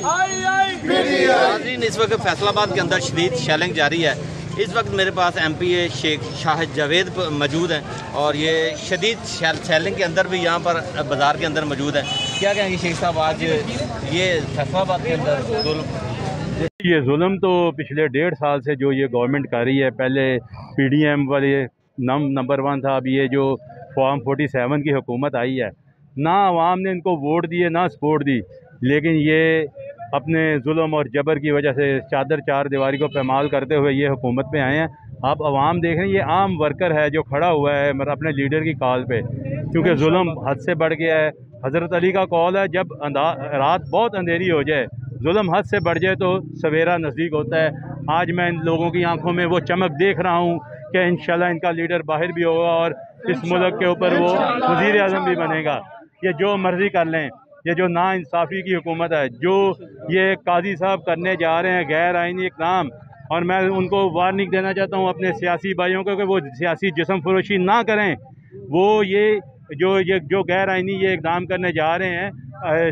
नाज़रीन, इस वक्त फैसलाबाद के अंदर शदीद शेलिंग जारी है। इस वक्त मेरे पास MPA शेख शाह जावेद मौजूद हैं और ये शदीद शेलिंग के अंदर भी यहाँ पर बाज़ार के अंदर मौजूद है। क्या कहेंगे शेख साहब, आज ये फैसलाबाद के अंदर ये जुल्म तो पिछले 1.5 साल से जो ये गवर्नमेंट कर रही है, पहले PDM वाले नंबर 1 था, अब ये जो फॉर्म 47 की हुकूमत आई है, ना आवाम ने इनको वोट दिए ना सपोर्ट दी, लेकिन ये अपने जुल्म और जबर की वजह से चादर चार दीवारी को पैमाल करते हुए ये हुकूमत में आए हैं। आप आवाम देख रहे हैं, ये आम वर्कर है जो खड़ा हुआ है मतलब अपने लीडर की कॉल पे, क्योंकि जुल्म हद से बढ़ गया है। हज़रत अली का कौल है, जब रात बहुत अंधेरी हो जाए, जुल्म हद से बढ़ जाए तो सवेरा नज़दीक होता है। आज मैं इन लोगों की आंखों में वो चमक देख रहा हूँ कि इंशाल्लाह इनका लीडर बाहर भी होगा और इस मुल्क के ऊपर वो वज़ीर आज़म भी बनेगा। ये जो मर्ज़ी कर लें, ये जो नाइंसाफ़ी की हुकूमत है, जो ये काजी साहब करने जा रहे हैं गैर आइनी इक़दाम, और मैं उनको वार्निंग देना चाहता हूँ अपने सियासी भाइयों को कि वो सियासी जिस्म फरोशी ना करें। वो ये जो गैर आइनी ये इक़दाम करने जा रहे हैं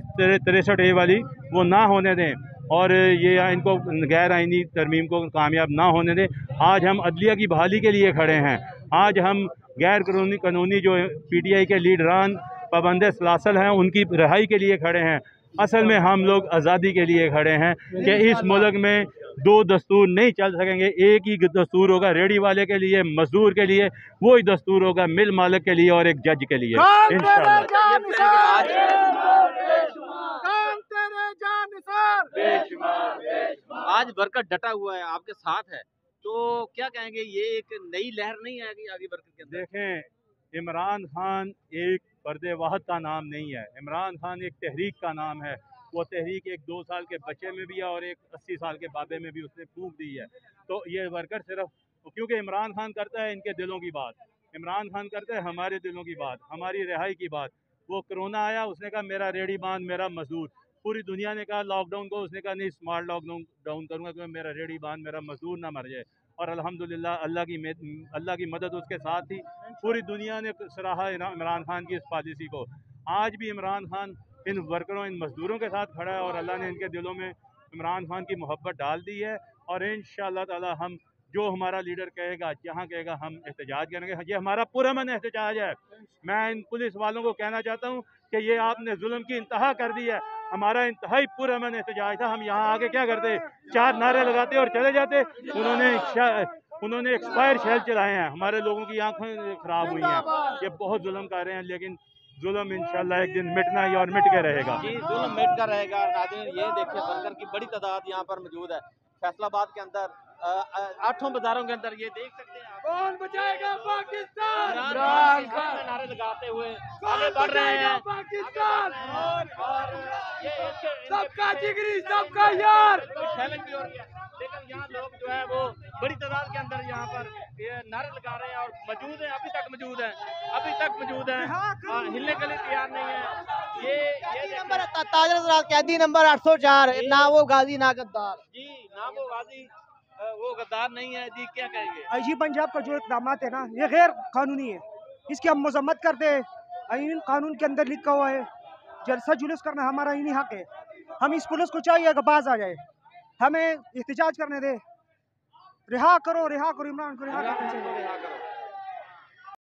63A वाली, वो ना होने दें और ये इनको गैर आइनी तरमीम को कामयाब ना होने दें। आज हम अदलिया की बहाली के लिए खड़े हैं। आज हम गैर कानूनी जो PTI के लीडरान पाबंद सलासल हैं उनकी रिहाई के लिए खड़े हैं। असल में हम लोग आज़ादी के लिए खड़े हैं कि इस मुल्क में 2 दस्तूर नहीं चल सकेंगे। एक ही दस्तूर होगा रेडी वाले के लिए, मजदूर के लिए, वही दस्तूर होगा मिल मालिक के लिए और एक जज के लिए आज वर्कर डटा हुआ है, आपके साथ है, तो क्या कहेंगे, ये एक नई लहर नहीं आएगी आगे वर्कर के अंदर? देखें, इमरान खान एक पर्दे वाहद का नाम नहीं है। इमरान खान एक तहरीक का नाम है। वो तहरीक एक 2 साल के बच्चे में भी है और एक 80 साल के बाबे में भी उसने फूंक दी है। तो ये वर्कर सिर्फ क्योंकि इमरान खान करता है इनके दिलों की बात, इमरान खान करता है हमारे दिलों की बात, हमारी रिहाई की बात। वो कोरोना आया, उसने कहा मेरा रेडी बांध, मेरा मजदूर। पूरी दुनिया ने कहा लॉकडाउन को, उसने कहा नहीं स्मार्ट लॉकडाउन करूँगा क्योंकि मेरा रेडी बांध, मेरा मजदूर ना मर जाए। और अल्हम्दुलिल्लाह अल्लाह की मदद उसके साथ थी। पूरी दुनिया ने सराहा इमरान खान की इस पॉलिसी को। आज भी इमरान खान इन वर्करों, इन मजदूरों के साथ खड़ा है और अल्लाह ने इनके दिलों में इमरान खान की मोहब्बत डाल दी है। और इंशाअल्लाह ताला हम जो हमारा लीडर कहेगा, जहाँ कहेगा, हम एहतजाज करेंगे। ये हमारा पुरअमन एहतजाज है। मैं इन पुलिस वालों को कहना चाहता हूँ कि ये आपने जुल्म की इंतहा कर दी है। हमारा इंतहाई पुरअमन एहतजाज था। हम यहाँ आगे क्या करते, 4 नारे लगाते और चले जाते। उन्होंने एक्सपायर शेल चलाए हैं, हमारे लोगों की आंखें खराब हुई हैं। ये बहुत जुल्म कर रहे हैं, लेकिन जुल्म इंशाल्लाह एक दिन मिटना ही और मिट के रहेगा। जी, जुल्म मिट कर रहेगा। नाज़रीन, ये देखिए वर्कर की बड़ी तादाद यहाँ पर मौजूद है फैसलाबाद के अंदर, 8 बाजारों के अंदर। ये देख सकते हैं आप, कौन बचाएगा पाकिस्तान, इमरान खान नारे लगाते हुए आगे बढ़ रहे हैं पाकिस्तान। और ये सबका जिगरी, सबका यार शेलिंग भी हो रही है, लेकिन यहाँ लोग जो है वो बड़ी तादाद के अंदर यहाँ पर ये नारे लगा रहे हैं और मौजूद हैं, अभी तक मौजूद हैं, हिलने के लिए तैयार नहीं है। ये नंबर ताजर कैदी नंबर 804, ना वो गाजी ना गद्दार। जी, ना वो गाजी वो गद्दार नहीं है। जी, क्या कहेंगे? IG पंजाब का जो इक़दाम है ना, ये गैर कानूनी है, इसकी हम मजम्मत करते हैं। आईन कानून के अंदर लिखा हुआ है जलसा जुलूस करना हमारा आईनी हक है। हम इस पुलिस को चाहिए कि बाज आ जाए, हमें एहतजाज करने दे। रिहा करो इमरान को, रिहा करना चाहिए।